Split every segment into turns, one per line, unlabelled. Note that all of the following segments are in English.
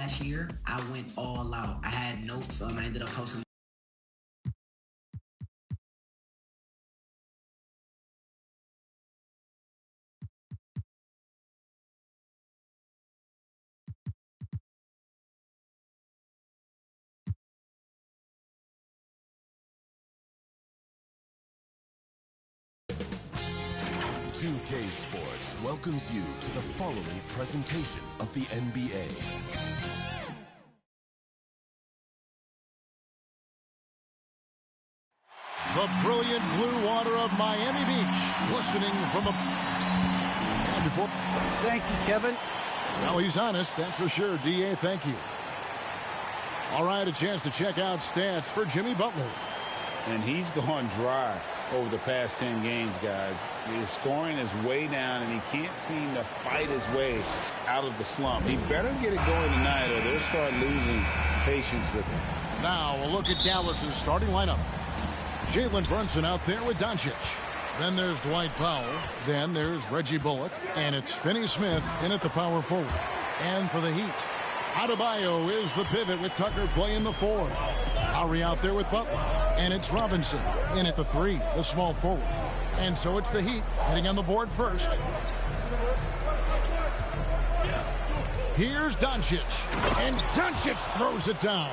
last year, I went all out. I had notes. I ended up posting.
UK Sports welcomes you to the following presentation of the NBA.
The brilliant blue water of Miami Beach, glistening from a... And before...
Thank you, Kevin.
Well, he's honest, that's for sure. D.A., thank you. All right, a chance to check out stats for Jimmy Butler.
And he's gone dry over the past 10 games, guys. His scoring is way down, and he can't seem to fight his way out of the slump. He better get it going tonight, or they'll start losing patience with him.
Now, a look at Dallas's starting lineup. Jalen Brunson out there with Doncic. Then there's Dwight Powell. Then there's Reggie Bullock. And it's Finney Smith in at the power forward. And for the Heat, Adebayo is the pivot with Tucker playing the 4. Lowry out there with Butler. And it's Robinson in at the 3, the small forward. And so it's the Heat heading on the board first. Here's Doncic. And Doncic throws it down.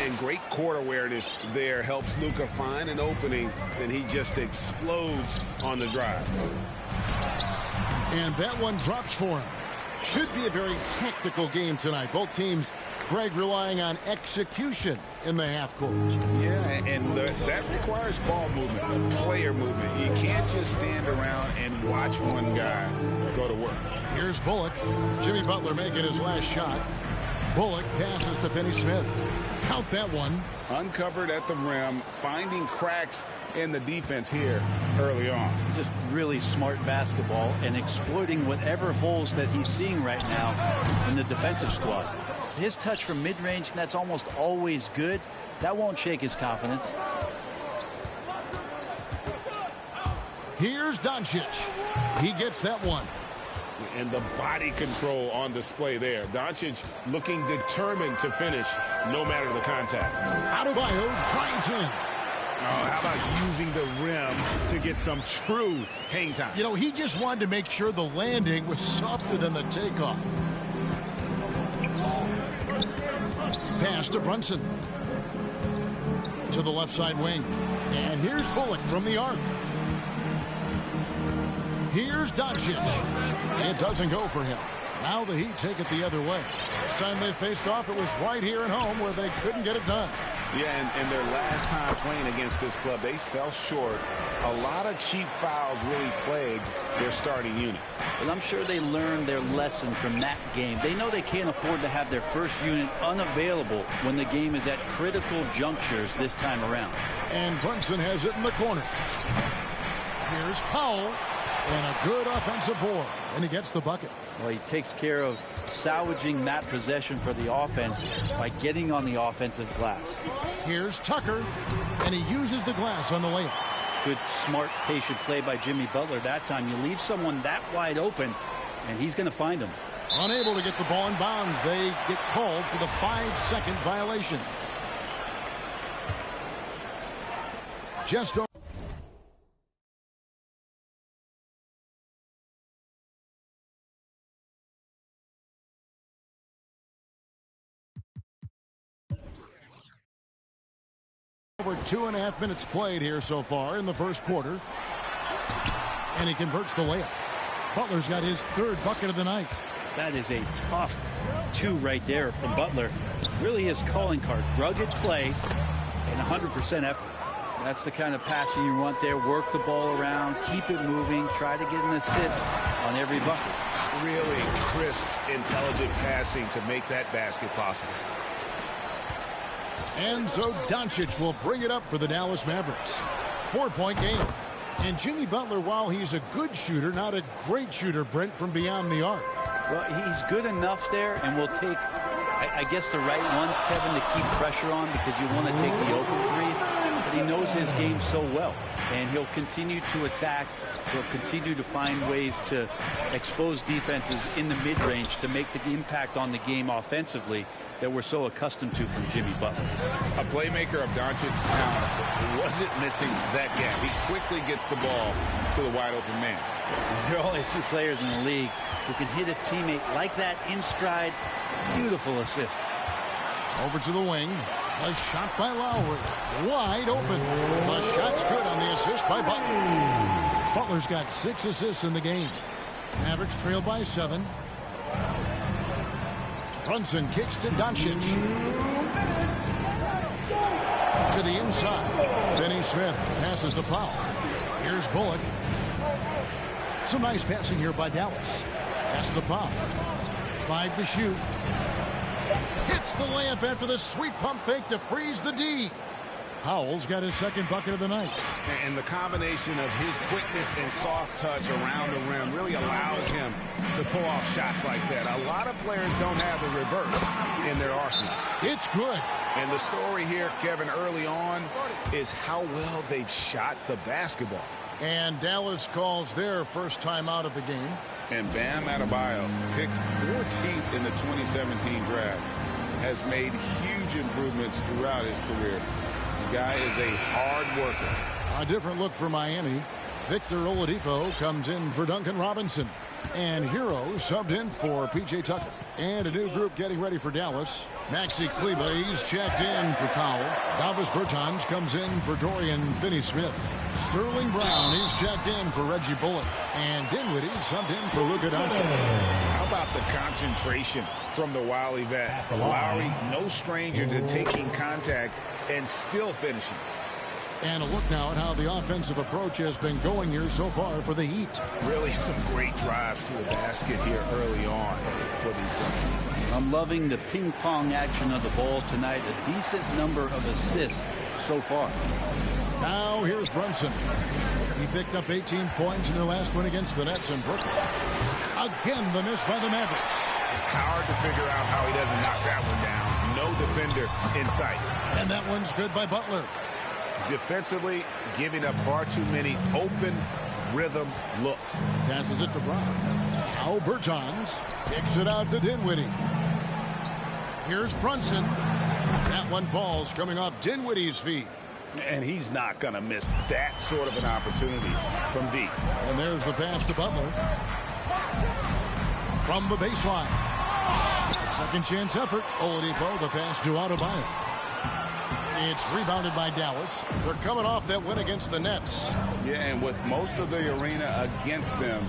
And great court awareness there helps Luka find an opening, and he just explodes on the drive.
And that one drops for him. Should be a very tactical game tonight. Both teams, Greg, relying on execution in the half court.
Yeah, and that requires ball movement, player movement. You can't just stand around and watch one guy go to work.
Here's Bullock. Jimmy Butler making his last shot. Bullock passes to Finney Smith. Count that one.
Uncovered at the rim, finding cracks in the defense here early on.
Just really smart basketball and exploiting whatever holes that he's seeing right now in the defensive squad. His touch from mid-range, that's almost always good. That won't shake his confidence.
Here's Doncic. He gets that one.
And the body control on display there. Doncic looking determined to finish no matter the contact.
Adebayo drives in.
Oh, how about using the rim to get some true hang time?
You know, he just wanted to make sure the landing was softer than the takeoff. Pass to Brunson. To the left side wing. And here's Bullock from the arc. Here's Doncic. It doesn't go for him. Now the Heat take it the other way. This time they faced off, it was right here at home where they couldn't get it done.
Yeah, and their last time playing against this club, they fell short. A lot of cheap fouls really plagued their starting unit.
Well, I'm sure they learned their lesson from that game. They know they can't afford to have their first unit unavailable when the game is at critical junctures this time around.
And Brunson has it in the corner. Here's Powell. And a good offensive board. And he gets the bucket.
Well, he takes care of salvaging that possession for the offense by getting on the offensive glass.
Here's Tucker. And he uses the glass on the layup.
Good, smart, patient play by Jimmy Butler that time. You leave someone that wide open, and he's going to find him.
Unable to get the ball in bounds. They get called for the 5-second violation. Just over. Over 2.5 minutes played here so far in the first quarter. And he converts the layup. Butler's got his 3rd bucket of the night.
That is a tough 2 right there from Butler. Really his calling card. Rugged play and 100% effort. That's the kind of passing you want there. Work the ball around, keep it moving, try to get an assist on every bucket.
Really crisp, intelligent passing to make that basket possible.
And so Doncic will bring it up for the Dallas Mavericks. 4-point game. And Jimmy Butler, while he's a good shooter, not a great shooter, Brent, from beyond the arc.
Well, he's good enough there, and will take, I guess, the right ones, Kevin, to keep pressure on because you want to take the open threes. he knows his game so well, and he'll continue to attack. He'll continue to find ways to expose defenses in the mid-range to make the impact on the game offensively that we're so accustomed to from Jimmy Butler.
A playmaker of Doncic's talents wasn't missing that gap. He quickly gets the ball to the wide-open man.
There are only a few players in the league who can hit a teammate like that in stride. Beautiful assist.
Over to the wing. A shot by Lowry. Wide open. The shot's good on the assist by Butler. Butler's got 6 assists in the game. Mavericks trail by 7. Brunson kicks to Doncic. To the inside. Finney Smith passes to Powell. Here's Bullock. Some nice passing here by Dallas. Pass to Powell. 5 to shoot. Hits the layup after the sweet pump fake to freeze the D. Powell's got his second bucket of the night.
And the combination of his quickness and soft touch around the rim really allows him to pull off shots like that. A lot of players don't have the reverse in their arsenal.
It's good.
And the story here, Kevin, early on is how well they've shot the basketball.
And Dallas calls their first time out of the game.
And Bam Adebayo, picked 14th in the 2017 draft, has made huge improvements throughout his career. The guy is a hard worker.
A different look for Miami. Victor Oladipo comes in for Duncan Robinson. And Hero subbed in for P.J. Tucker. And a new group getting ready for Dallas. Maxi Kleber, he's checked in for Powell. Davis Bertans comes in for Dorian Finney-Smith. Sterling Brown, he's checked in for Reggie Bullock. And Dinwiddie subbed in for Luka Doncic.
How about the concentration from the Wily vet? Lowry, no stranger to taking contact and still finishing.
And a look now at how the offensive approach has been going here so far for the Heat.
Really some great drives to the basket here early on for these guys.
I'm loving the ping-pong action of the ball tonight. A decent number of assists so far.
Now here's Brunson. He picked up 18 points in their last win against the Nets in Brooklyn. Again, the miss by the Mavericks.
Hard to figure out how he doesn't knock that one down. No defender in sight.
And that one's good by Butler.
Defensively, giving up far too many open rhythm looks.
Passes it to Brown. Now Bertans kicks it out to Dinwiddie. Here's Brunson. That one falls coming off Dinwiddie's feet.
And he's not going to miss that sort of an opportunity from deep.
And there's the pass to Butler. From the baseline. A second chance effort. Oladipo, the pass to Adebayo. It's rebounded by Dallas. They're coming off that win against the Nets.
Yeah, and with most of the arena against them,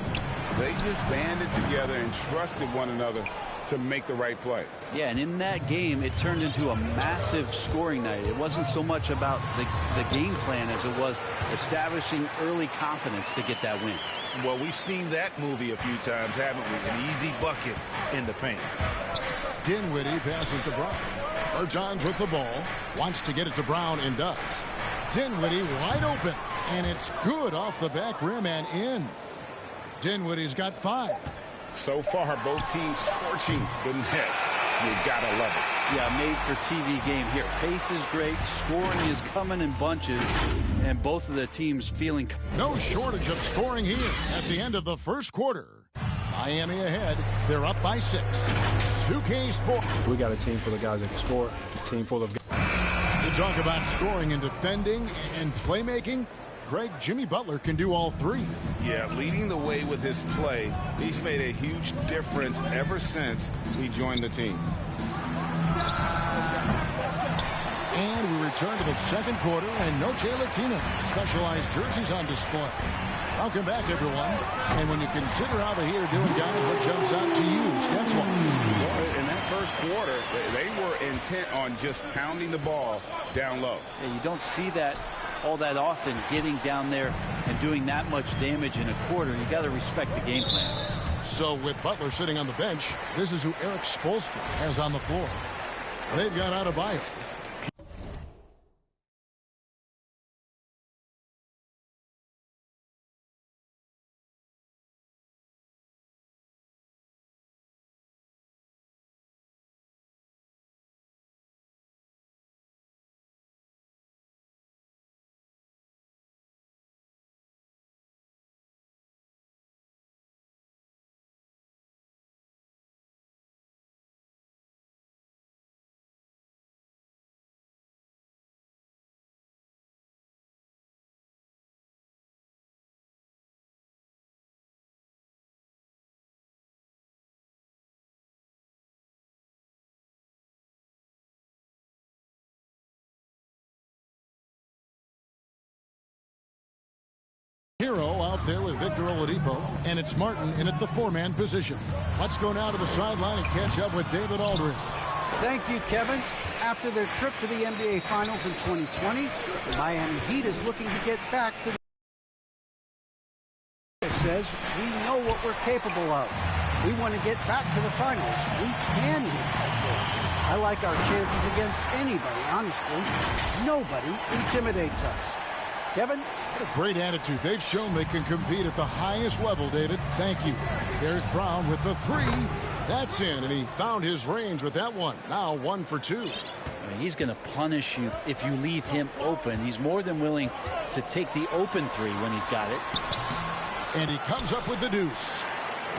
they just banded together and trusted one another to make the right play.
Yeah, and in that game, it turned into a massive scoring night. It wasn't so much about the game plan as it was establishing early confidence to get that win.
Well, we've seen that movie a few times, haven't we? An easy bucket in the paint.
Dinwiddie passes to Brown. Bertans with the ball. Wants to get it to Brown and does. Dinwiddie wide open. And it's good off the back rim and in. Dinwiddie's got 5.
So far, both teams scorching the Nets. You gotta love it.
Yeah, made for TV game here. Pace is great. Scoring is coming in bunches. And both of the teams feeling...
No shortage of scoring here at the end of the first quarter. Miami ahead. They're up by 6. 2K Sports.
We got a team full of guys that can score. A team full of...
You talk about scoring and defending and playmaking. Greg, Jimmy Butler can do all 3.
Yeah, leading the way with his play. He's made a huge difference ever since he joined the team.
And we return to the second quarter, and Noche Latino specialized jerseys on display. Welcome back, everyone. And when you consider how the Heat are doing, guys, what jumps out to you, stats-wise?
Well, in that first quarter, they were intent on just pounding the ball down low.
Yeah, you don't see that all that often, getting down there and doing that much damage in a quarter. You got to respect the game plan.
So with Butler sitting on the bench, this is who Eric Spoelstra has on the floor. They've got Adebayo. Hero out there with Victor Oladipo, and it's Martin in at the four-man position. Let's go now to the sideline and catch up with David Aldridge.
Thank you, Kevin. After their trip to the NBA Finals in 2020, the Miami Heat is looking to get back to the... It says, we know what we're capable of. We want to get back to the finals. We can get back there. I like our chances against anybody, honestly. Nobody intimidates us. Kevin?
What a great attitude. They've shown they can compete at the highest level, David. Thank you. There's Brown with the three. That's in, and he found his range with that one. Now 1 for 2.
I mean, he's going to punish you if you leave him open. He's more than willing to take the open three when he's got it.
And he comes up with the deuce.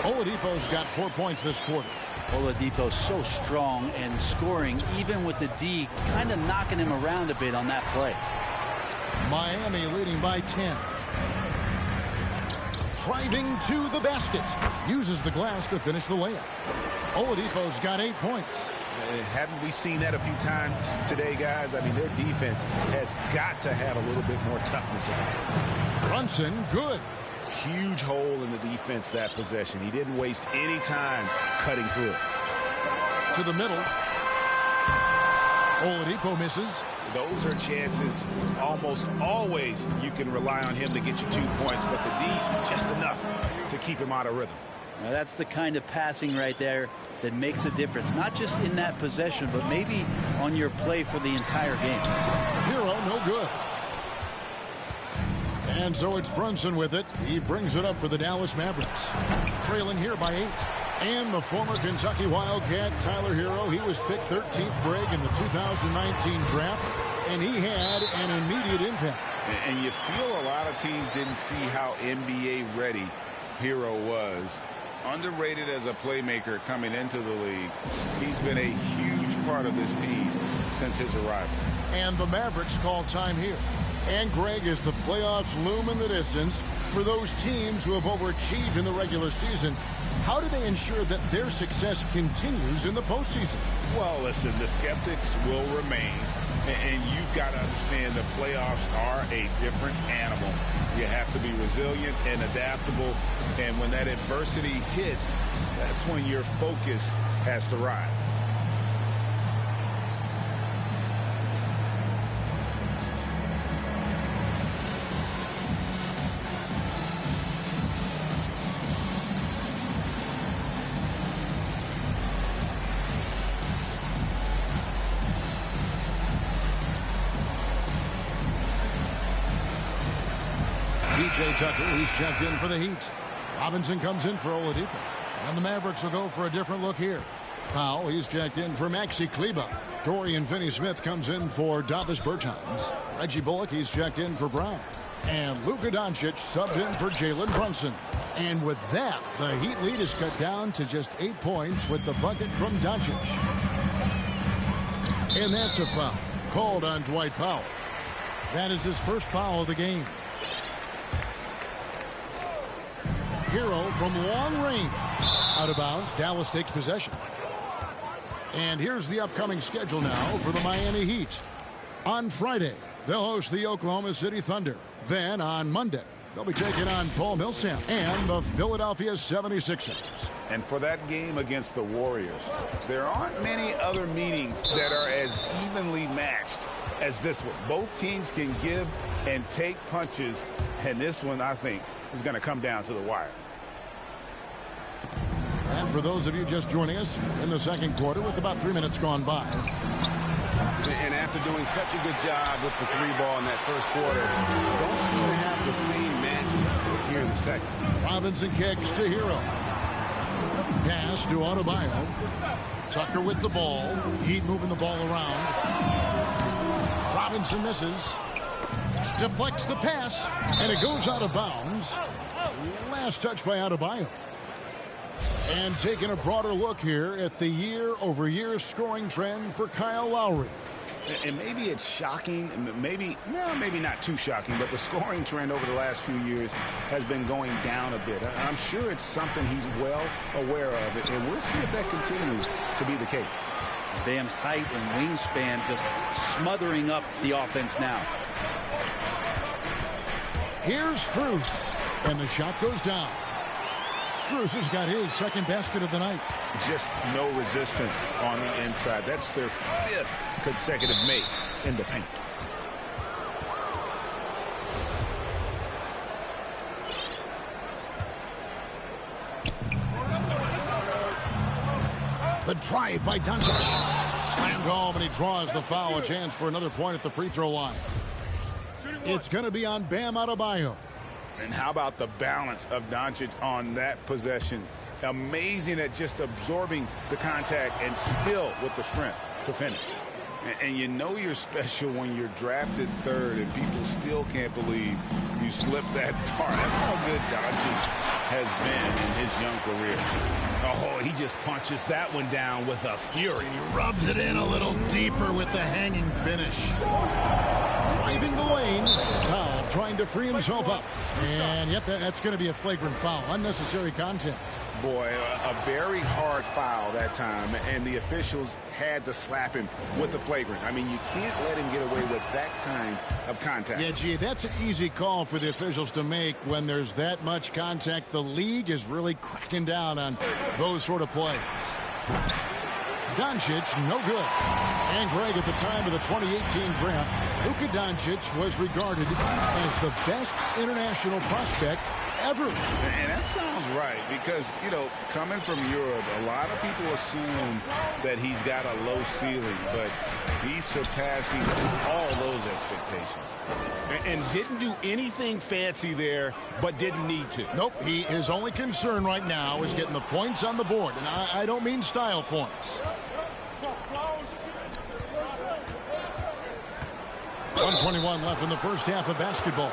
Oladipo's got 4 points this quarter.
Oladipo's so strong and scoring, even with the D kind of knocking him around a bit on that play.
Miami leading by 10. Driving to the basket. Uses the glass to finish the layup. Oladipo's got 8 points.
Haven't we seen that a few times today, guys? I mean, their defense has got to have a little bit more toughness in it.
Brunson, good.
Huge hole in the defense that possession. He didn't waste any time cutting through it.
To the middle. Oladipo misses.
Those are chances almost always you can rely on him to get you 2 points, but the D just enough to keep him out of rhythm.
Now, that's the kind of passing right there that makes a difference, not just in that possession, but maybe on your play for the entire game.
Hero, no good. And so it's Brunson with it. He brings it up for the Dallas Mavericks. Trailing here by 8. And the former Kentucky Wildcat, Tyler Hero, he was picked 13th break in the 2019 draft, and he had an immediate impact.
And you feel a lot of teams didn't see how NBA ready Hero was. Underrated as a playmaker coming into the league. He's been a huge part of this team since his arrival.
And the Mavericks call time here. And Greg, as the playoffs loom in the distance, for those teams who have overachieved in the regular season, how do they ensure that their success continues in the postseason?
Well, listen, the skeptics will remain, and you've got to understand the playoffs are a different animal. You have to be resilient and adaptable, and when that adversity hits, that's when your focus has to rise.
Tucker, he's checked in for the Heat. Robinson comes in for Oladipo. And the Mavericks will go for a different look here. Powell, he's checked in for Maxi Kleba. Dorian Finney-Smith comes in for Davis Bertans. Reggie Bullock, he's checked in for Brown. And Luka Doncic subbed in for Jalen Brunson. And with that, the Heat lead is cut down to just 8 points with the bucket from Doncic. And that's a foul called on Dwight Powell. That is his first foul of the game. Hero from long range. Out of bounds. Dallas takes possession. And here's the upcoming schedule now for the Miami Heat. On Friday, they'll host the Oklahoma City Thunder. Then on Monday, they'll be taking on Paul Millsap and the Philadelphia 76ers.
And for that game against the Warriors, there aren't many other meetings that are as evenly matched as this one. Both teams can give and take punches, and this one, I think, is going to come down to the wire.
And for those of you just joining us in the second quarter with about 3 minutes gone by.
And after doing such a good job with the three ball in that first quarter, don't seem to have the same magic here in the second.
Robinson kicks to Hero. Pass to Adebayo. Tucker with the ball. Heat moving the ball around. Robinson misses. Deflects the pass. And it goes out of bounds. Last touch by Adebayo. And taking a broader look here at the year-over-year scoring trend for Kyle Lowry.
And maybe it's shocking, maybe not too shocking, but the scoring trend over the last few years has been going down a bit. I'm sure it's something he's well aware of it, and we'll see if that continues to be the case.
Bam's height and wingspan just smothering up the offense now.
Here's Strus. And the shot goes down. Strus has got his second basket of the night.
Just no resistance on the inside. That's their 5th consecutive make in the paint.
The drive by Doncic. Slammed home, and he draws the foul. A chance for another point at the free throw line. It's going to be on Bam Adebayo.
And how about the balance of Doncic on that possession? Amazing at just absorbing the contact and still with the strength to finish. And you know you're special when you're drafted 3rd and people still can't believe you slipped that far. That's how good Doncic has been in his young career. Oh, he just punches that one down with a fury.
He rubs it in a little deeper with the hanging finish. Driving the lane. Foul, trying to free himself up. And yet that's going to be a flagrant foul. Unnecessary contact.
Boy, a very hard foul that time, and the officials had to slap him with the flagrant. I mean, you can't let him get away with that kind of contact.
Yeah, gee, that's an easy call for the officials to make when there's that much contact. The league is really cracking down on those sort of plays. Doncic, no good. And Greg, at the time of the 2018 draft, Luka Doncic was regarded as the best international prospect ever.
And that sounds right because, you know, coming from Europe, a lot of people assume that he's got a low ceiling, but he's surpassing all those expectations. And didn't do anything fancy there, but didn't need to.
Nope, his only concern right now is getting the points on the board, and I don't mean style points. 1:21 left in the first half of basketball.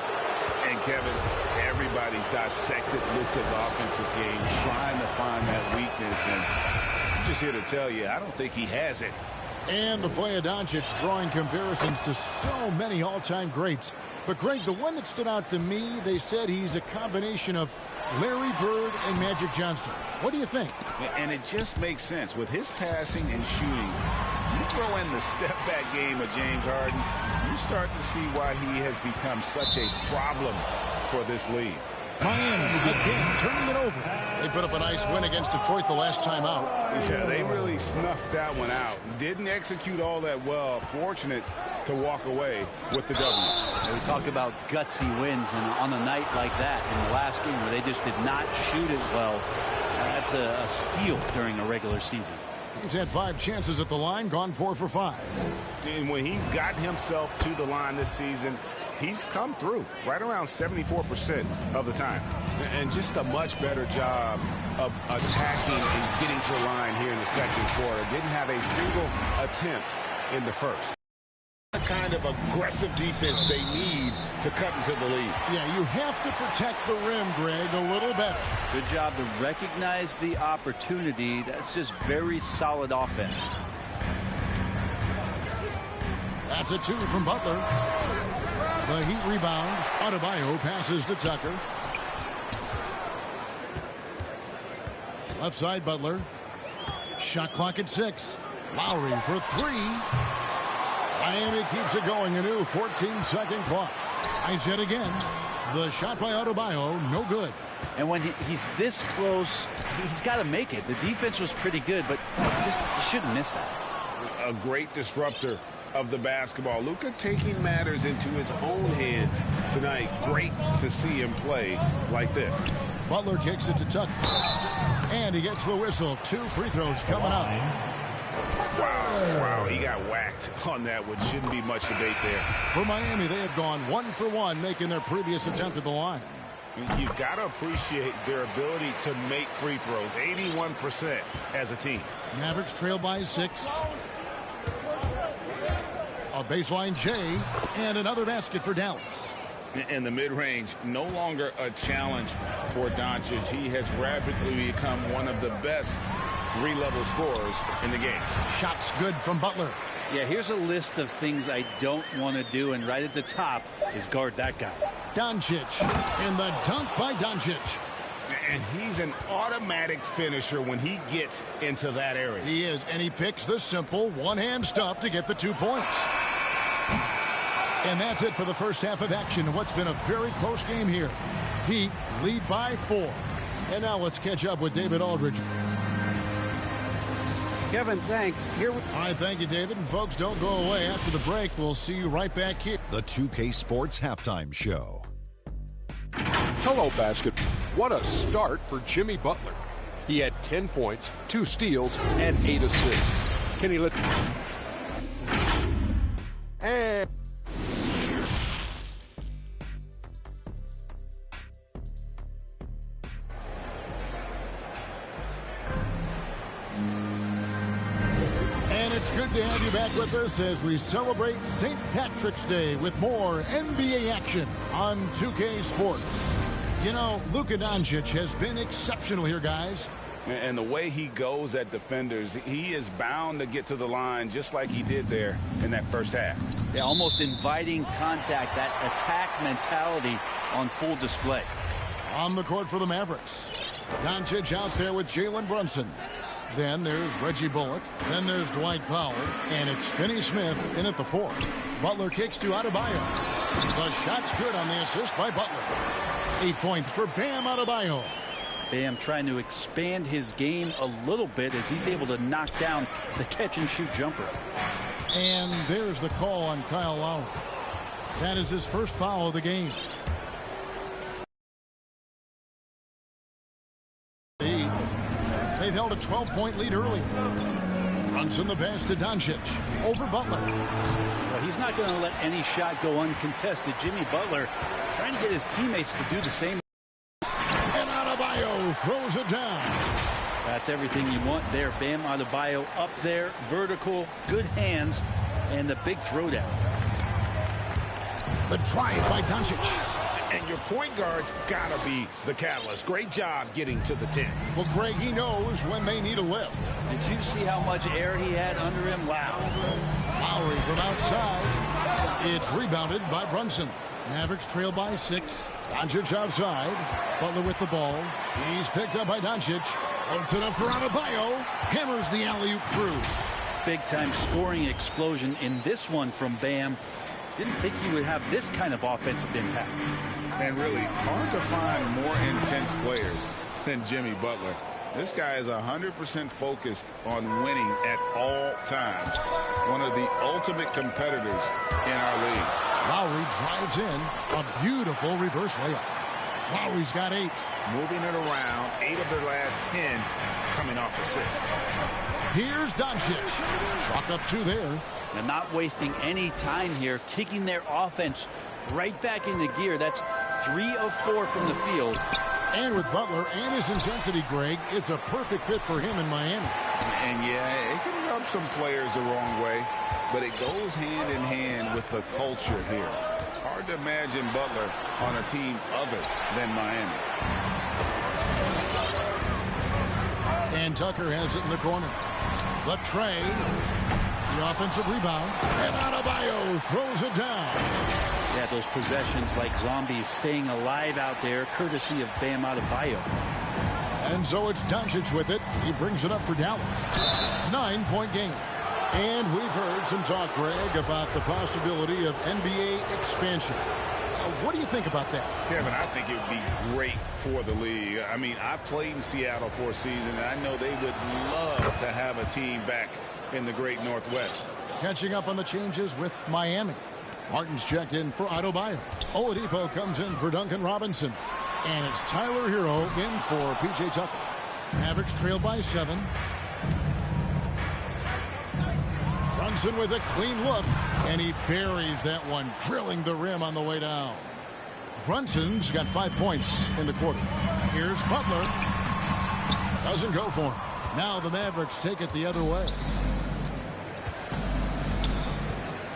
And Kevin, everybody's dissected Luka's offensive game, trying to find that weakness. And I'm just here to tell you, I don't think he has it.
And the play of Doncic drawing comparisons to so many all-time greats. But, Greg, the one that stood out to me, they said he's a combination of Larry Bird and Magic Johnson. What do you think?
And it just makes sense. With his passing and shooting, you throw in the step-back game of James Harden, you start to see why he has become such a problem for this league.
Miami again turning it over. They put up a nice win against Detroit the last time out.
Yeah, they really snuffed that one out. Didn't execute all that well. Fortunate to walk away with the W.
And we talk about gutsy wins, and on a night like that in the last game where they just did not shoot it well, that's a steal during a regular season.
He's had 5 chances at the line, gone 4 for 5.
And when he's gotten himself to the line this season, he's come through right around 74% of the time. And just a much better job of attacking and getting to the line here in the second quarter. Didn't have a single attempt in the first. The kind of aggressive defense they need to cut into the lead.
Yeah, you have to protect the rim, Greg, a little better.
Good job to recognize the opportunity. That's just very solid offense.
That's a 2 from Butler. The Heat rebound. Adebayo passes to Tucker. Left side, Butler. Shot clock at 6. Lowry for 3. Miami keeps it going. A new 14-second clock. Nice hit again. The shot by Adebayo, no good.
And when he's this close, he's got to make it. The defense was pretty good, but just shouldn't miss that.
A great disruptor of the basketball. Luka taking matters into his own hands tonight. Great to see him play like this.
Butler kicks it to Tucker. And he gets the whistle. 2 free throws coming up.
Wow, he got whacked on that one. Shouldn't be much debate there.
For Miami, they have gone 1 for 1, making their previous attempt at the line.
You've got to appreciate their ability to make free throws. 81% as a team.
Mavericks trail by 6. A baseline J, and another basket for Dallas.
In the mid-range, no longer a challenge for Doncic. He has rapidly become one of the best 3-level scorers in the game.
Shots good from Butler.
Yeah, here's a list of things I don't want to do, and right at the top is guard that guy.
Doncic, and the dunk by Doncic.
And he's an automatic finisher when he gets into that area.
He is, and he picks the simple one-hand stuff to get the 2 points. And that's it for the first half of action in what's been a very close game here. Heat lead by 4. And now let's catch up with David Aldridge.
Kevin, thanks. All
right, thank you, David. And folks, don't go away. After the break, we'll see you right back here.
The 2K Sports Halftime Show.
Hello, basketball. What a start for Jimmy Butler. He had 10 points, 2 steals, and 8 assists. Can he let... And...
It's good to have you back with us as we celebrate St. Patrick's Day with more NBA action on 2K Sports. You know, Luka Doncic has been exceptional here, guys.
And the way he goes at defenders, he is bound to get to the line just like he did there in that first half.
Yeah, almost inviting contact, that attack mentality on full display.
On the court for the Mavericks. Doncic out there with Jalen Brunson. Then there's Reggie Bullock. Then there's Dwight Powell. And it's Finney Smith in at the 4. Butler kicks to Adebayo. The shot's good on the assist by Butler. 8 points for Bam Adebayo.
Bam trying to expand his game a little bit as he's able to knock down the catch-and-shoot jumper.
And there's the call on Kyle Lowry. That is his first foul of the game. They've held a 12-point lead early. Brunson the pass to Doncic. Over Butler.
Well, he's not going to let any shot go uncontested. Jimmy Butler trying to get his teammates to do the same.
And Adebayo throws it down.
That's everything you want there. Bam Adebayo up there, vertical, good hands, and the big throwdown.
The drive by Doncic.
And your point guard's got to be the catalyst. Great job getting to the 10.
Well, Greg, he knows when they need a lift.
Did you see how much air he had under him? Wow.
Lowry from outside. It's rebounded by Brunson. Mavericks trail by 6. Doncic outside. Butler with the ball. He's picked up by Doncic. Puts it up for Adebayo. Hammers the alley-oop through.
Big-time scoring explosion in this one from Bam. Didn't think he would have this kind of offensive impact.
And really hard to find more intense players than Jimmy Butler. This guy is 100% focused on winning at all times. One of the ultimate competitors in our league.
Lowry drives in. A beautiful reverse layup. Lowry's got 8.
Moving it around. 8 of their last 10 coming off assists.
Here's Doncic. Chalk up 2 there.
And not wasting any time here. Kicking their offense right back into gear. That's 3 of 4 from the field.
And with Butler and his intensity, Greg, it's a perfect fit for him in Miami.
And yeah, it can rub some players the wrong way, but it goes hand in hand with the culture here. Hard to imagine Butler on a team other than Miami.
And Tucker has it in the corner. The tray. The offensive rebound. And Adebayo throws it down.
Yeah, those possessions like zombies staying alive out there, courtesy of Bam Adebayo.
And so it's Doncic with it. He brings it up for Dallas. 9-point game. And we've heard some talk, Greg, about the possibility of NBA expansion. What do you think about that?
Kevin, I think it would be great for the league. I mean, I played in Seattle for a season, and I know they would love to have a team back in the great Northwest.
Catching up on the changes with Miami. Martin's checked in for Adebayo. Oladipo comes in for Duncan Robinson. And it's Tyler Hero in for P.J. Tucker. Mavericks trail by 7. Brunson with a clean look. And he buries that one, drilling the rim on the way down. Brunson's got 5 points in the quarter. Here's Butler. Doesn't go for him. Now the Mavericks take it the other way.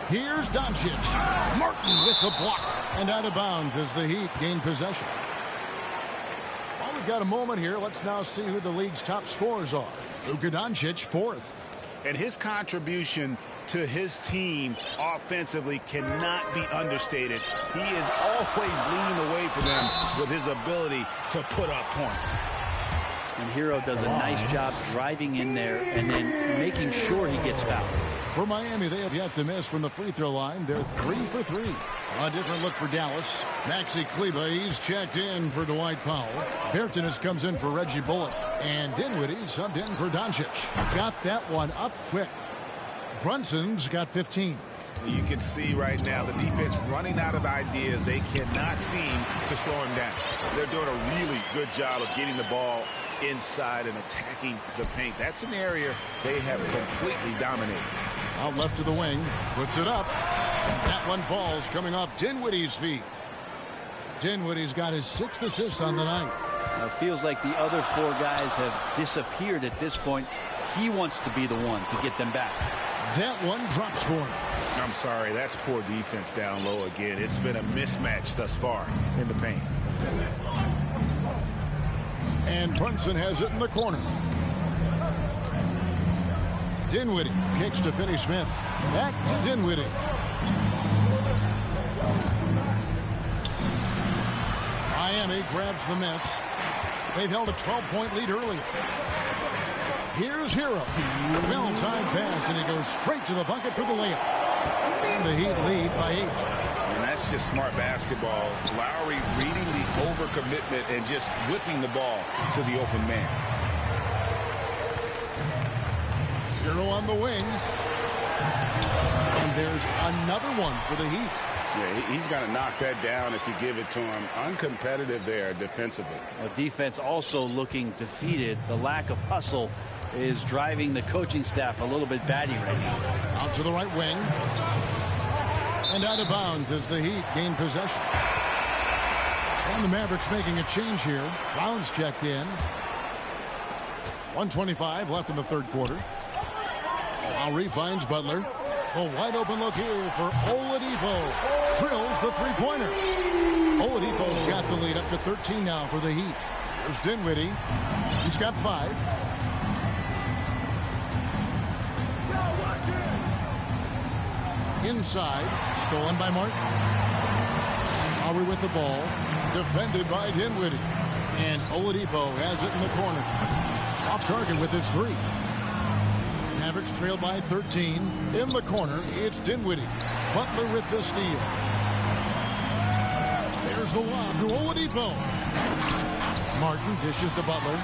Here's Doncic. Martin with the block. And out of bounds as the Heat gain possession. Well, we've got a moment here. Let's now see who the league's top scorers are. Luka Doncic, 4th.
And his contribution to his team offensively cannot be understated. He is always leading the way for them with his ability to put up points.
And Hero does a nice job driving in there and then making sure he gets fouled.
For Miami, they have yet to miss from the free throw line. They're 3 for 3. A different look for Dallas. Maxi Kleba, he's checked in for Dwight Powell. Bertanis comes in for Reggie Bullock. And Dinwiddie subbed in for Doncic. Got that one up quick. Brunson's got 15.
You can see right now the defense running out of ideas. They cannot seem to slow him down. They're doing a really good job of getting the ball inside and attacking the paint. That's an area they have completely dominated.
Out left of the wing, puts it up. That one falls, coming off Dinwiddie's feet. Dinwiddie's got his 6th assist on the night.
It feels like the other 4 guys have disappeared at this point. He wants to be the one to get them back.
That one drops for him.
I'm sorry, that's poor defense down low again. It's been a mismatch thus far in the paint.
And Brunson has it in the corner. Dinwiddie kicks to Finney-Smith. Back to Dinwiddie. Miami grabs the miss. They've held a 12-point lead earlier. Here's Hero. Well-timed pass, and he goes straight to the bucket for the layup. And the Heat lead by 8.
And that's just smart basketball. Lowry reading the overcommitment and just whipping the ball to the open man.
Hero on the wing. And there's another one for the Heat.
Yeah, he's got to knock that down if you give it to him. Uncompetitive there defensively.
Well, defense also looking defeated. The lack of hustle is driving the coaching staff a little bit batty right now.
Out to the right wing. And out of bounds as the Heat gain possession. And the Mavericks making a change here. Brown's checked in. 1:25 left in the third quarter. Lowry finds Butler. A wide open look here for Oladipo. Drills the three-pointer. Oladipo's got the lead up to 13 now for the Heat. There's Dinwiddie. He's got 5. Inside. Stolen by Martin. Lowry with the ball. Defended by Dinwiddie. And Oladipo has it in the corner. Off target with his 3. Mavericks trail by 13. In the corner, it's Dinwiddie. Butler with the steal. There's the lob to Oladipo. Martin dishes to Butler.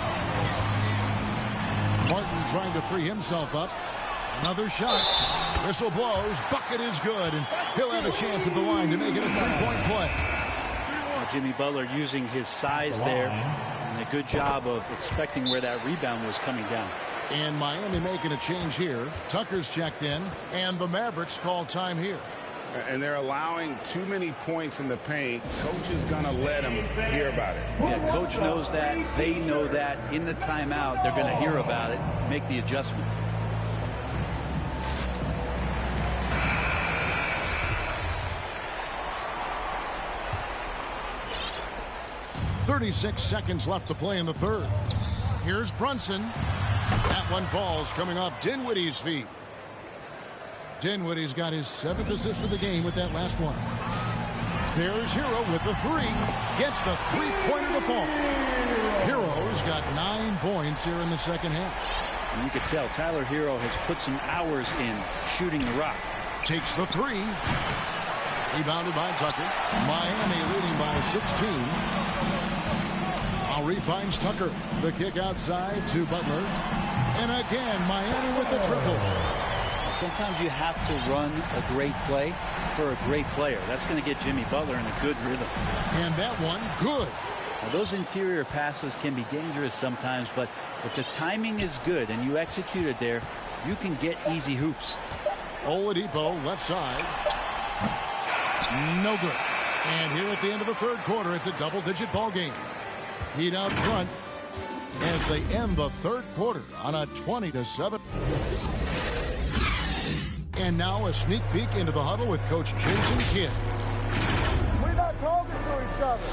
Martin trying to free himself up. Another shot. Whistle blows. Bucket is good. And he'll have a chance at the line to make it a 3-point play.
Jimmy Butler using his size there. And a good job of expecting where that rebound was coming down.
And Miami making a change here. Tucker's checked in. And the Mavericks call time here.
And they're allowing too many points in the paint. Coach is going to let them hear about it.
Yeah, coach knows that. They know that. In the timeout, they're going to hear about it. Make the adjustment.
.36 seconds left to play in the third. Here's Brunson. That one falls, coming off Dinwiddie's feet. Dinwiddie's got his 7th assist of the game with that last one. There's Hero with the 3. Gets the 3-pointer to fall. Hero's got 9 points here in the second half.
And you can tell Tyler Hero has put some hours in shooting the rock.
Takes the 3. Rebounded by Tucker. Miami leading by 16. Lowry finds Tucker. The kick outside to Butler. And again, Miami with the triple.
Sometimes you have to run a great play for a great player. That's going to get Jimmy Butler in a good rhythm.
And that one, good.
Now, those interior passes can be dangerous sometimes, but if the timing is good and you execute it there, you can get easy hoops.
Oladipo, left side. No good. And here at the end of the third quarter, it's a double-digit ball game. Heat out front as they end the third quarter on a 20-7. And now a sneak peek into the huddle with Coach Jason Kidd.
We're not talking to each other.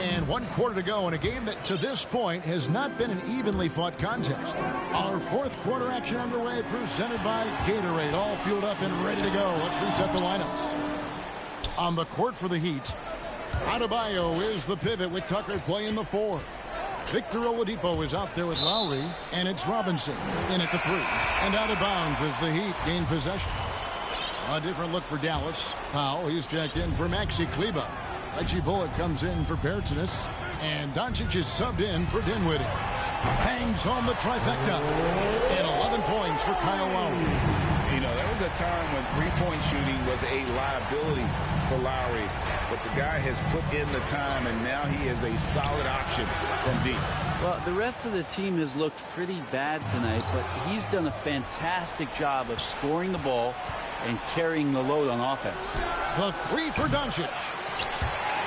And 1 quarter to go in a game that to this point has not been an evenly fought contest. Our fourth quarter action underway, presented by Gatorade, all fueled up and ready to go. Let's reset the lineups. On the court for the Heat, Adebayo is the pivot with Tucker playing the 4. Victor Oladipo is out there with Lowry, and it's Robinson in at the 3. And out of bounds as the Heat gain possession. A different look for Dallas. Powell, he's checked in for Maxi Kleba. Reggie Bullock comes in for Bertans. And Doncic is subbed in for Dinwiddie. Hangs home the trifecta. And 11 points for Kyle Lowry.
You know, there was a time when three-point shooting was a liability for Lowry. But the guy has put in the time, and now he is a solid option from deep.
Well, the rest of the team has looked pretty bad tonight, but he's done a fantastic job of scoring the ball and carrying the load on offense.
The 3 for Doncic.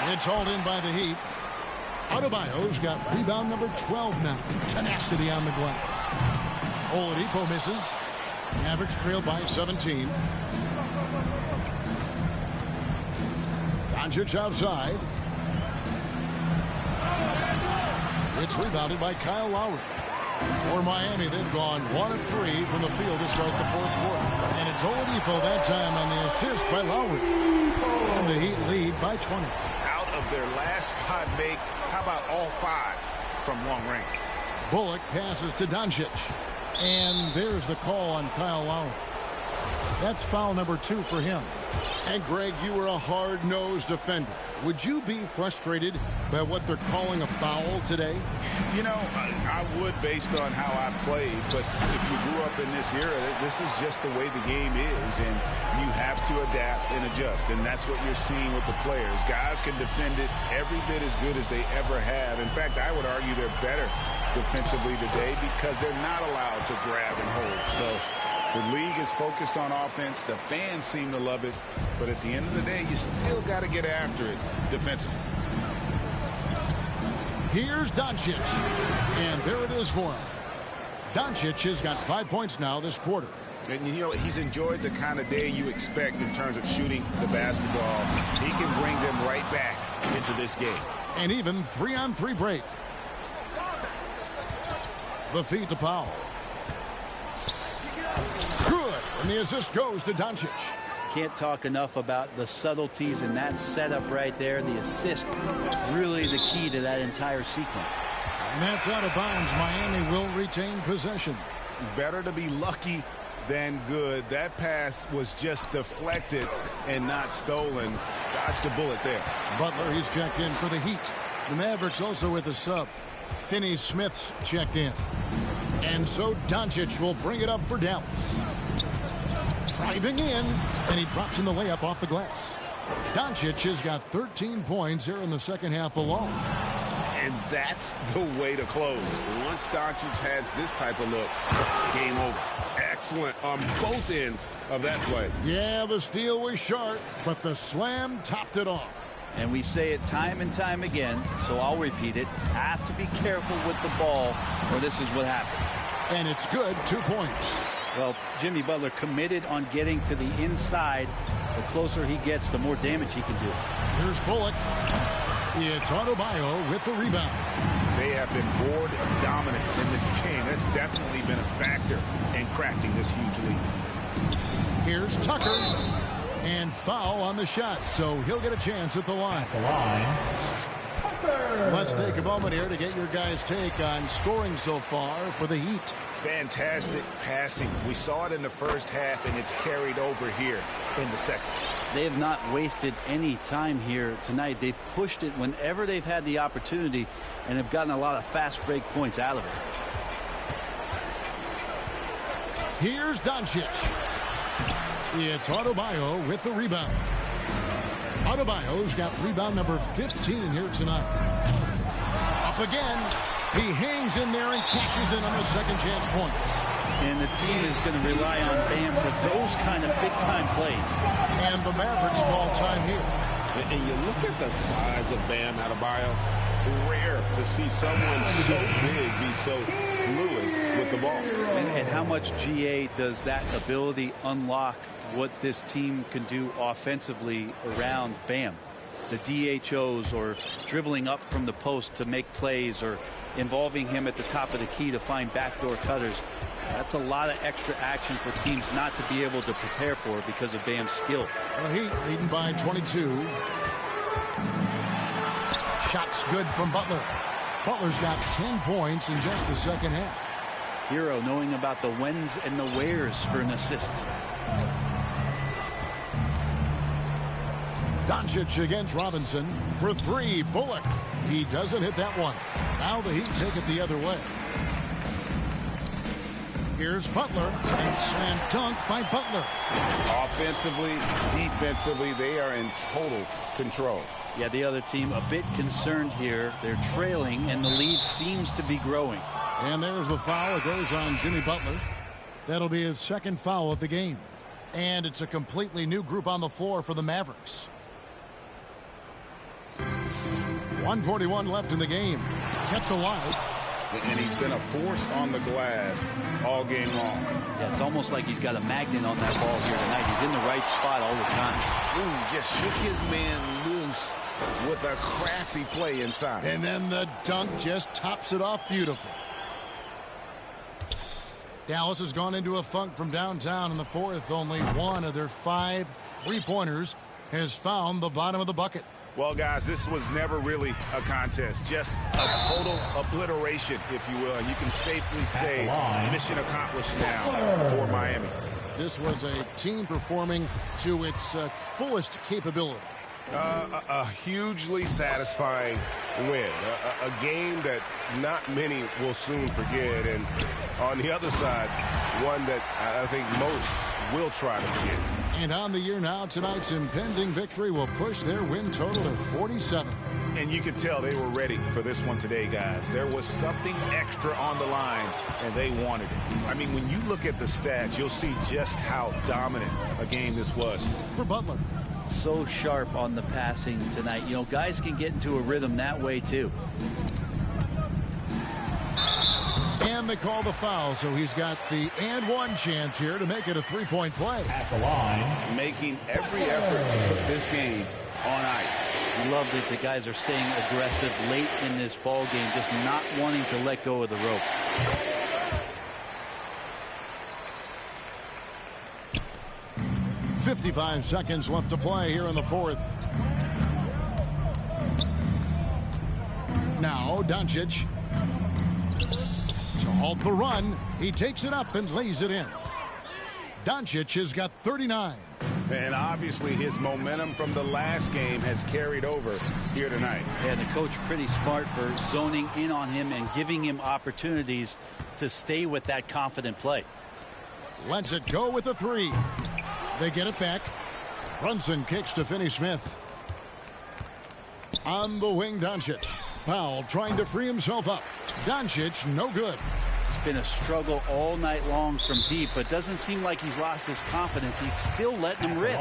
It's hauled in by the Heat. Adebayo's got rebound number 12 now. Tenacity on the glass. Oladipo misses. Mavericks trailed by 17. Doncic outside. It's rebounded by Kyle Lowry. For Miami, they've gone 1 of 3 from the field to start the 4th quarter. And it's Oladipo that time on the assist by Lowry. And the Heat lead by 20.
Out of their last 5 makes, how about all 5 from long range?
Bullock passes to Doncic. And there's the call on Kyle Lowry. That's foul number 2 for him. And Greg, you were a hard-nosed defender. Would you be frustrated by what they're calling a foul today?
You know, I would based on how I played, but if you grew up in this era, this is just the way the game is, and you have to adapt and adjust, and that's what you're seeing with the players. Guys can defend it every bit as good as they ever have. In fact, I would argue they're better defensively today because they're not allowed to grab and hold. So the league is focused on offense. The fans seem to love it. But at the end of the day, you still got to get after it defensively.
Here's Doncic. And there it is for him. Doncic has got 5 points now this quarter.
And, you know, he's enjoyed the kind of day you expect in terms of shooting the basketball. He can bring them right back into this game.
And even 3-on-3 break. The feed to Powell. Good. And the assist goes to Doncic.
Can't talk enough about the subtleties in that setup right there. The assist, really the key to that entire sequence.
And that's out of bounds. Miami will retain possession.
Better to be lucky than good. That pass was just deflected and not stolen. Dodged the bullet there.
Butler, he's checked in for the Heat. The Mavericks also with a sub. Finney Smith's checked in. And so Doncic will bring it up for Dallas. Driving in, and he drops in the layup off the glass. Doncic has got 13 points here in the second half alone.
And that's the way to close. Once Doncic has this type of look, game over. Excellent on both ends of that play.
Yeah, the steal was sharp, but the slam topped it off.
And we say it time and time again, so I'll repeat it. Have to be careful with the ball, or this is what happens.
And it's good, 2 points.
Well, Jimmy Butler committed on getting to the inside. The closer he gets, the more damage he can do.
Here's Bullock. It's Adebayo with the rebound.
They have been board dominant in this game. That's definitely been a factor in crafting this huge lead.
Here's Tucker. And foul on the shot, so he'll get a chance at the line. Let's take a moment here to get your guys' take on scoring so far for the Heat.
Fantastic passing. We saw it in the first half, and it's carried over here in the second.
They have not wasted any time here tonight. They've pushed it whenever they've had the opportunity and have gotten a lot of fast break points out of it.
Here's Doncic. It's Adebayo with the rebound. Adebayo's got rebound number 15 here tonight. Up again. He hangs in there and cashes in on the second chance points.
And the team is going to rely on Bam for those kind of big-time plays.
And the Mavericks call time here.
And you look at the size of Bam Adebayo. Rare to see someone so big be so fluid with the ball.
And how much GA does that ability unlock what this team can do offensively around Bam? The DHOs, or dribbling up from the post to make plays, or involving him at the top of the key to find backdoor cutters. That's a lot of extra action for teams not to be able to prepare for because of Bam's skill.
The Heat leading by 22. Shots good from Butler. Butler's got 10 points in just the second half.
Hero knowing about the whens and the wheres for an assist.
Doncic against Robinson for three. Bullock. He doesn't hit that one. Now the Heat take it the other way. Here's Butler, and slam dunk by Butler.
Offensively, defensively, they are in total control.
Yeah, the other team a bit concerned here. They're trailing, and the lead seems to be growing.
And there's the foul. It goes on Jimmy Butler. That'll be his second foul of the game. And it's a completely new group on the floor for the Mavericks. 1:41 left in the game. Kept alive.
And he's been a force on the glass all game long.
Yeah, it's almost like he's got a magnet on that ball here tonight. He's in the right spot all the time.
Ooh, just shook his man loose with a crafty play inside.
And then the dunk just tops it off beautiful. Dallas has gone into a funk from downtown in the fourth. Only one of their 5 three-pointers has found the bottom of the bucket.
Well, guys, this was never really a contest. Just a total obliteration, if you will. And you can safely say mission accomplished now for Miami.
This was a team performing to its fullest capability.
A hugely satisfying win. A game that not many will soon forget. And on the other side, one that I think most will try to forget.
And on the year now, tonight's impending victory will push their win total to 47.
And you could tell they were ready for this one today, guys. There was something extra on the line, and they wanted it. I mean, when you look at the stats, you'll see just how dominant a game this was.
For Butler.
So sharp on the passing tonight. You know, guys can get into a rhythm that way, too.
And they call the foul, so he's got the and one chance here to make it a three-point play.
At the line.
Making every effort to put this game on ice.
Love that the guys are staying aggressive late in this ball game, just not wanting to let go of the rope.
.55 seconds left to play here in the fourth. Now Doncic. To halt the run, he takes it up and lays it in. Doncic has got 39.
And obviously his momentum from the last game has carried over here tonight.
Yeah, the coach pretty smart for zoning in on him and giving him opportunities to stay with that confident play.
Lets it go with a three. They get it back. Brunson kicks to Finney-Smith. On the wing, Doncic. Powell trying to free himself up. Doncic, no good.
It's been a struggle all night long from deep, but doesn't seem like he's lost his confidence. He's still letting him rip.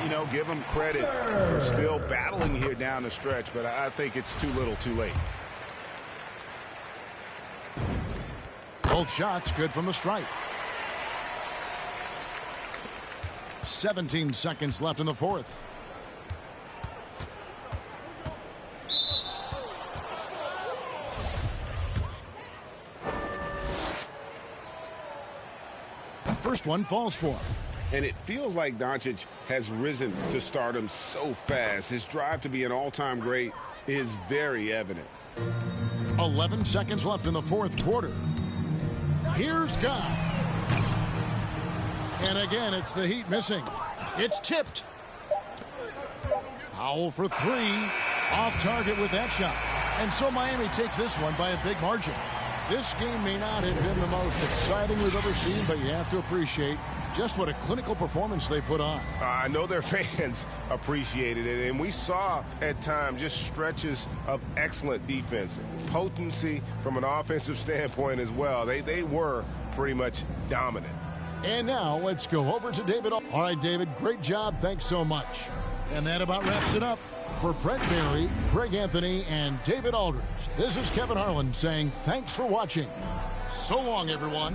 You know, give him credit for still battling here down the stretch, but I think it's too little too late.
Both shots good from the stripe. 17 seconds left in the fourth. First one falls for him.
And it feels like Doncic has risen to stardom so fast. His drive to be an all-time great is very evident.
11 seconds left in the fourth quarter. Here's Guy. And again, it's the Heat missing. It's tipped. Powell for three. Off target with that shot. And so Miami takes this one by a big margin. This game may not have been the most exciting we've ever seen, but you have to appreciate just what a clinical performance they put on.
I know their fans appreciated it, and we saw at times just stretches of excellent defense. Potency from an offensive standpoint as well. They were pretty much dominant.
And now let's go over to David. All right, David, great job. Thanks so much. And that about wraps it up. For Brett Barry, Greg Anthony, and David Aldridge, this is Kevin Harlan saying thanks for watching. So long, everyone.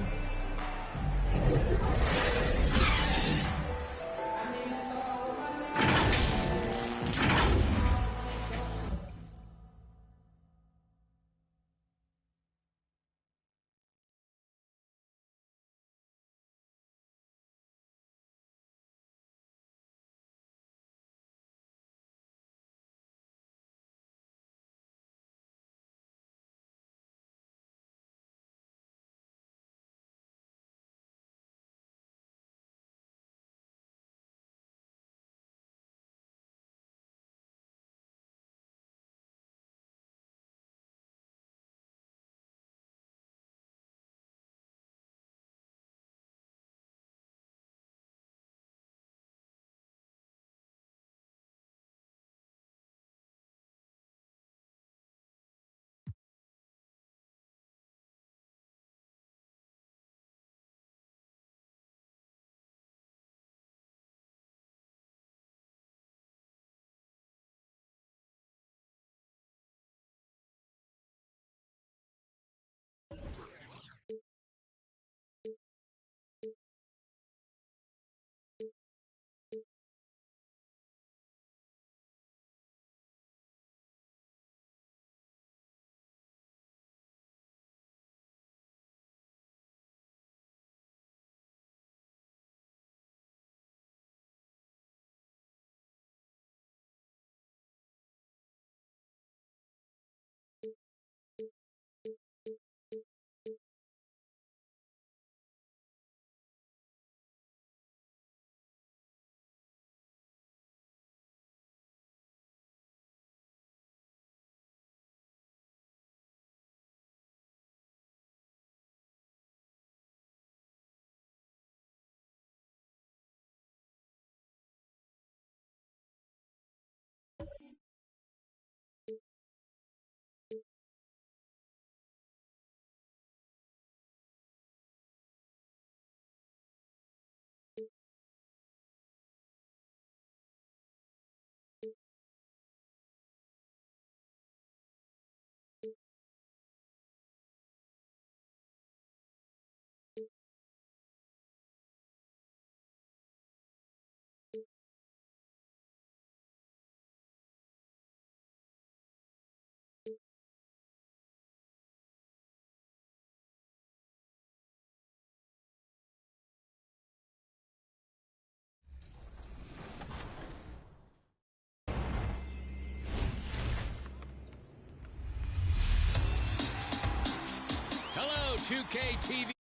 2K TV.